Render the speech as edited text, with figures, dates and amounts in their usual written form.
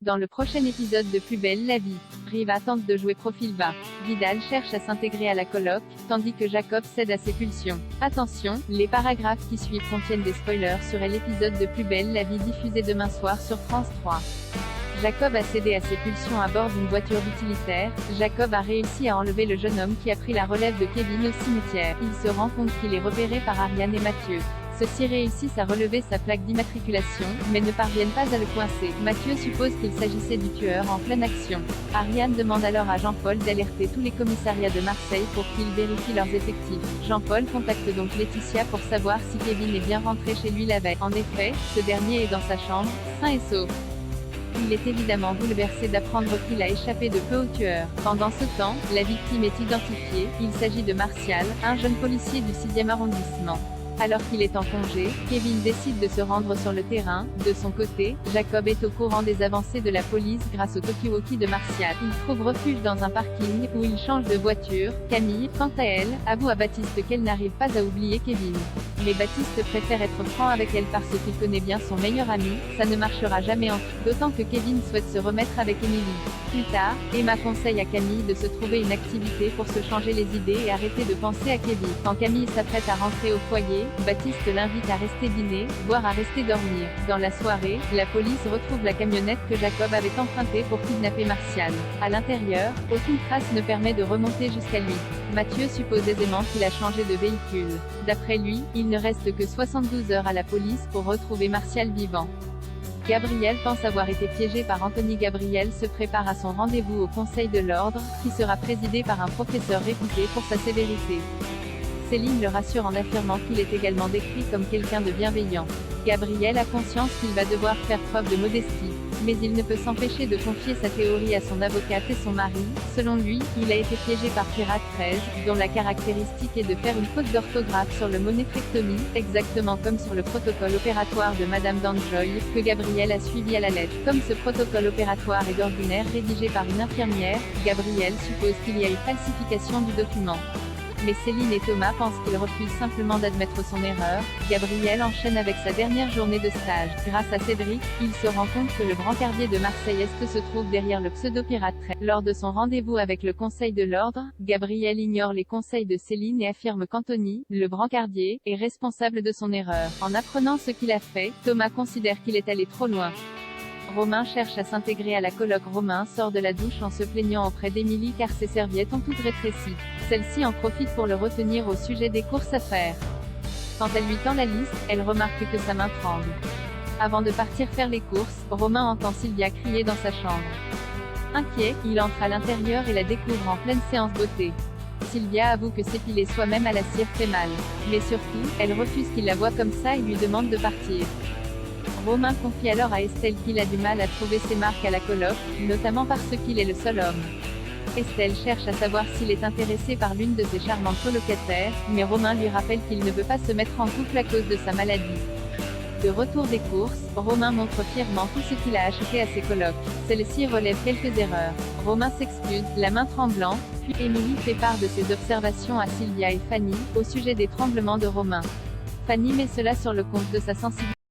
Dans le prochain épisode de Plus belle la vie, Riva tente de jouer profil bas. Vidal cherche à s'intégrer à la coloc, tandis que Jacob cède à ses pulsions. Attention, les paragraphes qui suivent contiennent des spoilers sur l'épisode de Plus belle la vie diffusé demain soir sur France 3. Jacob a cédé à ses pulsions à bord d'une voiture d'utilitaire. Jacob a réussi à enlever le jeune homme qui a pris la relève de Kevin au cimetière. Il se rend compte qu'il est repéré par Ariane et Mathieu. Ceux-ci réussissent à relever sa plaque d'immatriculation, mais ne parviennent pas à le coincer. Mathieu suppose qu'il s'agissait du tueur en pleine action. Ariane demande alors à Jean-Paul d'alerter tous les commissariats de Marseille pour qu'ils vérifient leurs effectifs. Jean-Paul contacte donc Laetitia pour savoir si Kevin est bien rentré chez lui la veille. En effet, ce dernier est dans sa chambre, sain et sauf. Il est évidemment bouleversé d'apprendre qu'il a échappé de peu au tueur. Pendant ce temps, la victime est identifiée. Il s'agit de Martial, un jeune policier du 6e arrondissement. Alors qu'il est en congé, Kevin décide de se rendre sur le terrain. De son côté, Jacob est au courant des avancées de la police grâce au talkie-walkie de Martial. Il trouve refuge dans un parking, où il change de voiture. Camille, quant à elle, avoue à Baptiste qu'elle n'arrive pas à oublier Kevin. Mais Baptiste préfère être franc avec elle parce qu'il connaît bien son meilleur ami. Ça ne marchera jamais entre eux, d'autant que Kevin souhaite se remettre avec Émilie. Plus tard, Emma conseille à Camille de se trouver une activité pour se changer les idées et arrêter de penser à Kevin. Quand Camille s'apprête à rentrer au foyer, Baptiste l'invite à rester dîner, voire à rester dormir. Dans la soirée, la police retrouve la camionnette que Jacob avait empruntée pour kidnapper Martial. À l'intérieur, aucune trace ne permet de remonter jusqu'à lui. Mathieu suppose aisément qu'il a changé de véhicule. D'après lui, il ne reste que 72 heures à la police pour retrouver Martial vivant. Gabriel pense avoir été piégé par Anthony. Gabriel se prépare à son rendez-vous au Conseil de l'Ordre, qui sera présidé par un professeur réputé pour sa sévérité. Céline le rassure en affirmant qu'il est également décrit comme quelqu'un de bienveillant. Gabriel a conscience qu'il va devoir faire preuve de modestie. Mais il ne peut s'empêcher de confier sa théorie à son avocate et son mari. Selon lui, il a été piégé par Pirate 13, dont la caractéristique est de faire une faute d'orthographe sur le mot néphrectomie, exactement comme sur le protocole opératoire de Madame Danjoy, que Gabriel a suivi à la lettre. Comme ce protocole opératoire est d'ordinaire rédigé par une infirmière, Gabriel suppose qu'il y a eu falsification du document. Mais Céline et Thomas pensent qu'il refuse simplement d'admettre son erreur. Gabriel enchaîne avec sa dernière journée de stage. Grâce à Cédric, il se rend compte que le brancardier de Marseille-Est se trouve derrière le pseudo-pirate. Lors de son rendez-vous avec le Conseil de l'Ordre, Gabriel ignore les conseils de Céline et affirme qu'Anthony, le brancardier, est responsable de son erreur. En apprenant ce qu'il a fait, Thomas considère qu'il est allé trop loin. Romain cherche à s'intégrer à la coloc. Romain sort de la douche en se plaignant auprès d'Émilie car ses serviettes ont toutes rétréci. Celle-ci en profite pour le retenir au sujet des courses à faire. Quand elle lui tend la liste, elle remarque que sa main tremble. Avant de partir faire les courses, Romain entend Sylvia crier dans sa chambre. Inquiet, il entre à l'intérieur et la découvre en pleine séance beauté. Sylvia avoue que s'épiler soi-même à la cire fait mal. Mais surtout, elle refuse qu'il la voie comme ça et lui demande de partir. Romain confie alors à Estelle qu'il a du mal à trouver ses marques à la coloc, notamment parce qu'il est le seul homme. Estelle cherche à savoir s'il est intéressé par l'une de ses charmantes colocataires, mais Romain lui rappelle qu'il ne veut pas se mettre en couple à cause de sa maladie. De retour des courses, Romain montre fièrement tout ce qu'il a acheté à ses colocs. Celle-ci relève quelques erreurs. Romain s'excuse, la main tremblante, puis Émilie fait part de ses observations à Sylvia et Fanny, au sujet des tremblements de Romain. Fanny met cela sur le compte de sa sensibilité.